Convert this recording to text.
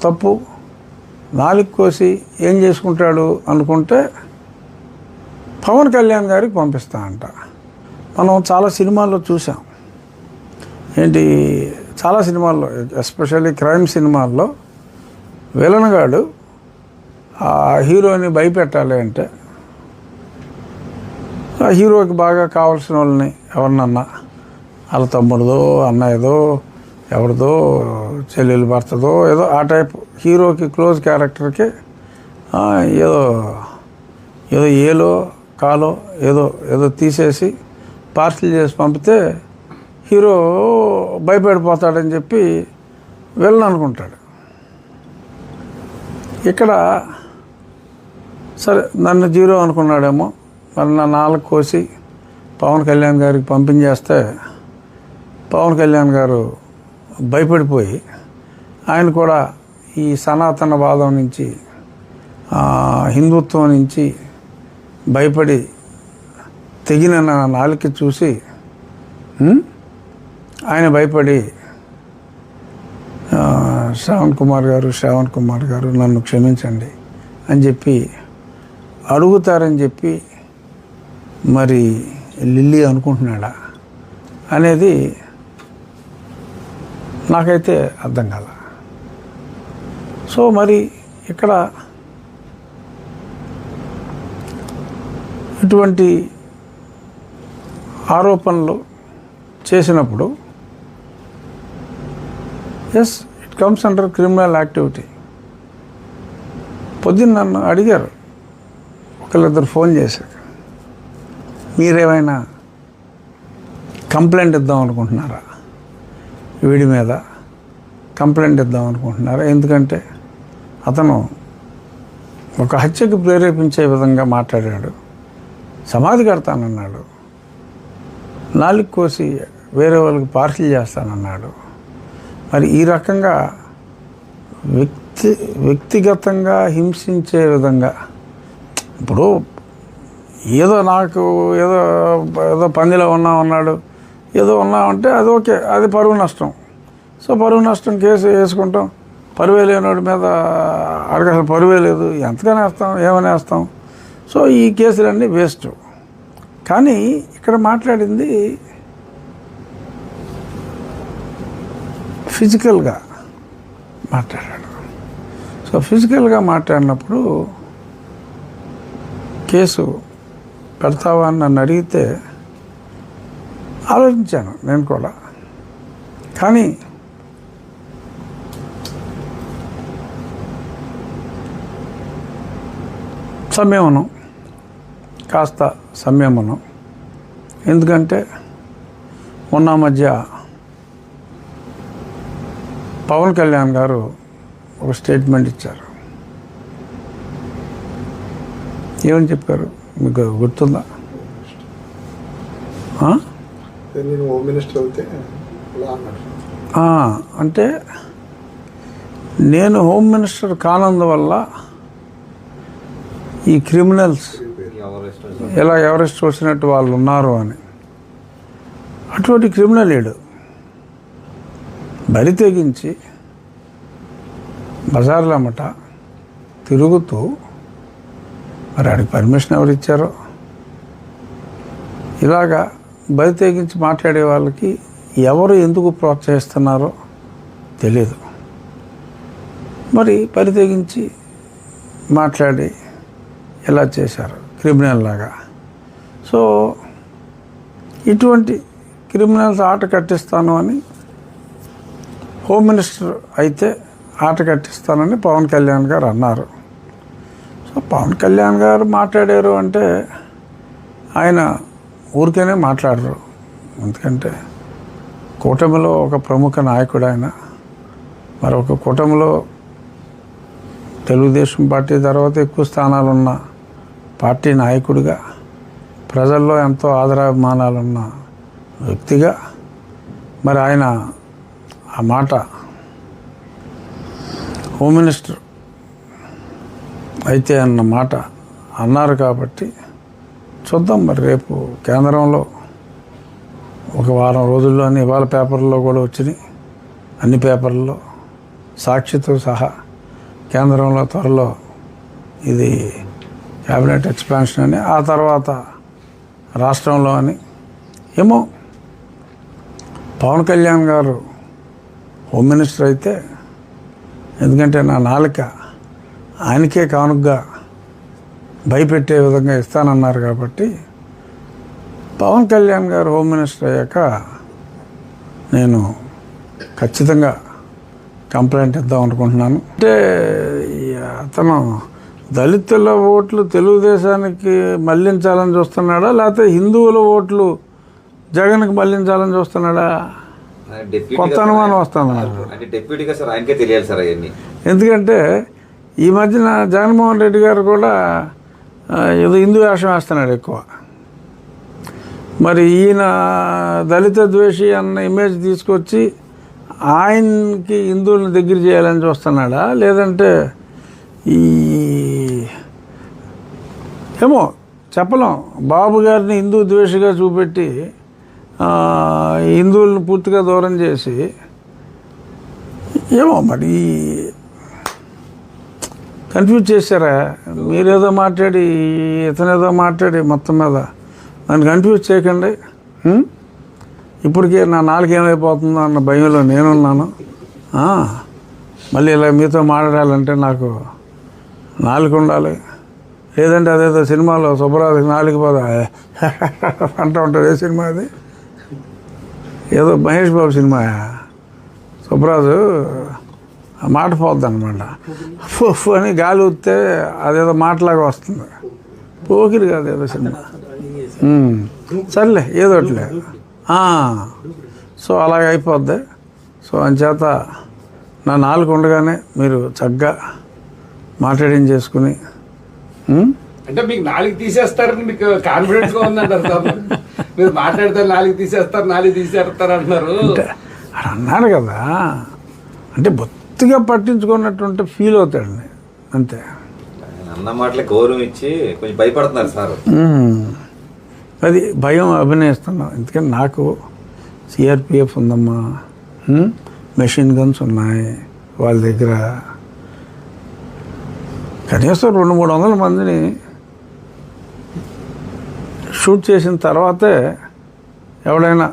తప్పు. నాలుగు కోసి ఏం చేసుకుంటాడు అనుకుంటే పవన్ కళ్యాణ్ గారికి పంపిస్తా అంట. మనం చాలా సినిమాల్లో చూసాం. ఏంటి, చాలా సినిమాల్లో, ఎస్పెషల్లీ క్రైమ్ సినిమాల్లో విలన్ గాడు ఆ హీరోని భయపెట్టాలి అంటే ఆ హీరోకి బాగా కావాల్సిన వాళ్ళని ఎవరినన్నా, వాళ్ళ తమ్ముడిదో అన్నయ్యదో ఎవరిదో చెల్లెలు భర్తదో ఏదో ఆ టైప్ హీరోకి క్లోజ్ క్యారెక్టర్కి ఏదో ఏదో ఏలో కాలో ఏదో ఏదో తీసేసి పార్సల్ చేసి పంపితే హీరో భయపడిపోతాడని చెప్పి వెళ్ళను అనుకుంటాడు. ఇక్కడ సరే నన్ను జీరో అనుకున్నాడేమో, మరి నా నాలుగు కోసి పవన్ కళ్యాణ్ గారికి పంపించేస్తే పవన్ కళ్యాణ్ గారు భయపడిపోయి ఆయన కూడా ఈ సనాతనవాదం నుంచి హిందుత్వం నుంచి భయపడి తెగిన నా నాలుక చూసి ఆయన భయపడి శ్రావణ్ కుమార్ గారు నన్ను క్షమించండి అని చెప్పి అడుగుతారని చెప్పి మరి లిల్లీ అనుకుంటున్నాడా అనేది నాకైతే అర్థం కాల. సో మరి ఇక్కడ ఇటువంటి ఆరోపణలు చేసినప్పుడు yes, it comes under criminal activity. పొద్దున్న నన్ను అడిగారు, ఒకళ్ళిద్దరు ఫోన్ చేశారు, మీరేమైనా కంప్లైంట్ ఇద్దాం అనుకుంటున్నారా, వీడి మీద కంప్లైంట్ ఇద్దాం అనుకుంటున్నారా? ఎందుకంటే అతను ఒక హత్యకు ప్రేరేపించే విధంగా మాట్లాడాడు, సమాధి కడతానన్నాడు, నాలుగు కోసి వేరే వాళ్ళకి పార్సిల్ చేస్తానన్నాడు. మరి ఈ రకంగా వ్యక్తిగతంగా హింసించే విధంగా, ఇప్పుడు ఏదో నాకు ఏదో ఏదో పందిలో ఉన్నామన్నాడు, ఏదో ఉన్నామంటే అది ఓకే, అది పరువు నష్టం. సో పరువు నష్టం కేసు వేసుకుంటాం. పరువే లేనివాడి మీద అడగ అసలు పరువే లేదు, ఎంతగానే వేస్తాం, ఏమైనా వేస్తాం. సో ఈ కేసులన్నీ వేస్ట్. కానీ ఇక్కడ మాట్లాడింది ఫిజికల్గా మాట్లాడాడు. సో ఫిజికల్గా మాట్లాడినప్పుడు కేసు పెడతావా అని నన్ను అడిగితే ఆలోచించాను నేను కూడా. కానీ సంయమనం, కాస్త సంయమనం. ఎందుకంటే మొన్న మధ్య పవన్ కళ్యాణ్ గారు ఒక స్టేట్మెంట్ ఇచ్చారు. ఏమని చెప్పారు మీకు గుర్తుందా? అంటే నేను హోమ్ మినిస్టర్ కానందువల్ల ఈ క్రిమినల్స్ ఎలా ఎవరెస్ట్ వచ్చినట్టు వాళ్ళు ఉన్నారు అని. అటువంటి క్రిమినల్ లేడు, బరి తెగించి బజార్లమ్మట తిరుగుతూ, మరి ఆడికి పర్మిషన్ ఎవరు ఇచ్చారో, ఇలాగా బరి తెగించి మాట్లాడే వాళ్ళకి ఎవరు ఎందుకు ప్రోత్సహిస్తున్నారో తెలియదు. మరి బరి తెగించి మాట్లాడి ఎలా చేశారు క్రిమినల్ లాగా. సో ఇటువంటి క్రిమినల్స్ ఆట కట్టిస్తాను అని, హోమ్ మినిస్టర్ అయితే ఆట కట్టిస్తానని పవన్ కళ్యాణ్ గారు అన్నారు. సో పవన్ కళ్యాణ్ గారు మాట్లాడారు అంటే ఆయన ఊరికేనే మాట్లాడరు. ఎందుకంటే కూటమిలో ఒక ప్రముఖ నాయకుడు ఆయన. మరొక కూటమిలో తెలుగుదేశం పార్టీ తర్వాత ఎక్కువ స్థానాలున్న పార్టీ నాయకుడిగా, ప్రజల్లో ఎంతో ఆదరాభిమానాలున్న వ్యక్తిగా మరి ఆయన ఆ మాట హోమ్ మినిస్టర్ అయితే అన్న మాట అన్నారు. కాబట్టి చూద్దాం మరి రేపు కేంద్రంలో ఒక వారం రోజుల్లోనే ఇవాళ పేపర్లో కూడా వచ్చినాయి, అన్ని పేపర్లలో సాక్షితో సహా కేంద్రంలో త్వరలో ఇది క్యాబినెట్ ఎక్స్పాన్షన్ అని, ఆ తర్వాత రాష్ట్రంలో అని. ఏమో పవన్ కళ్యాణ్ గారు హోమ్ మినిస్టర్ అయితే, ఎందుకంటే నా నాలుక ఆయనకే కానుగ్గా భయపెట్టే విధంగా ఇస్తానన్నారు కాబట్టి, పవన్ కళ్యాణ్ గారు హోమ్ మినిస్టర్ అయ్యాక నేను ఖచ్చితంగా కంప్లైంట్ ఇద్దాం అనుకుంటున్నాను. అంటే అతను దళితుల ఓట్లు తెలుగుదేశానికి మళ్లించాలని చూస్తున్నాడా, లేకపోతే హిందువుల ఓట్లు జగన్కి మళ్లించాలని చూస్తున్నాడా? కొత్త అనుమానం వస్తున్నాడు. ఎందుకంటే ఈ మధ్యన జగన్మోహన్ రెడ్డి గారు కూడా ఏదో హిందూ వేషం వేస్తున్నాడు ఎక్కువ. మరి ఈయన దళిత ద్వేషి అన్న ఇమేజ్ తీసుకొచ్చి ఆయనకి హిందువులను దగ్గర చేయాలని చూస్తున్నాడా, లేదంటే ఈ ఏమో చెప్పలేం. బాబు గారిని హిందూ ద్వేషిగా చూపెట్టి హిందువులను పూర్తిగా దూరం చేసి, ఏమో మరి కన్ఫ్యూజ్ చేశారా? మీరేదో మాట్లాడి ఇతనేదో మాట్లాడి మొత్తం మీద నన్ను కన్ఫ్యూజ్ చేయకండి. ఇప్పటికే నా నాలుగు ఏమైపోతుందో అన్న భయంలో నేనున్నాను. మళ్ళీ ఇలా మీతో మాట్లాడాలంటే నాకు నాలుగు ఉండాలి, లేదంటే అదేదో సినిమాలో సుబ్బరాజుకి నాలుగు పోదా అంటూ ఉంటుంది. ఏ సినిమా అది? ఏదో మహేష్ బాబు సినిమా. సుబ్బరాజు ఆ మాట పోద్ది అనమాట. ఫుఫ్ అని గాలి ఊస్తే అదేదో మాటలాగా వస్తుంది. పోకిరి కాదు ఏదో సినిమా. సర్లే ఏదోట్లే. సో అలాగ అయిపోద్ది. సో అంచేత నా నాలుగు ఉండగానే మీరు చక్కగా మాట్లాడేం చేసుకుని, అంటే మీకు నాలుగు తీసేస్తారని మీకు కాన్ఫిడెన్స్గా ఉందంటారు. మీరు మాట్లాడితే నాలుగు తీసేస్తారు అంటున్నారు. అంటే అది అన్నాడు కదా, అంటే బొత్తిగా పట్టించుకున్నట్టుంటే ఫీల్ అవుతాడండి అంతే. అన్న మాటలే గౌరవం ఇచ్చి కొంచెం భయపడుతున్నారు సార్. అది భయం అభినయిస్తున్నాం. ఎందుకంటే నాకు సిఆర్పిఎఫ్ ఉందమ్మా, మెషిన్ గన్స్ ఉన్నాయి వాళ్ళ దగ్గర. కనీసం 200-300 మందిని షూట్ చేసిన తర్వాతే ఎవడైనా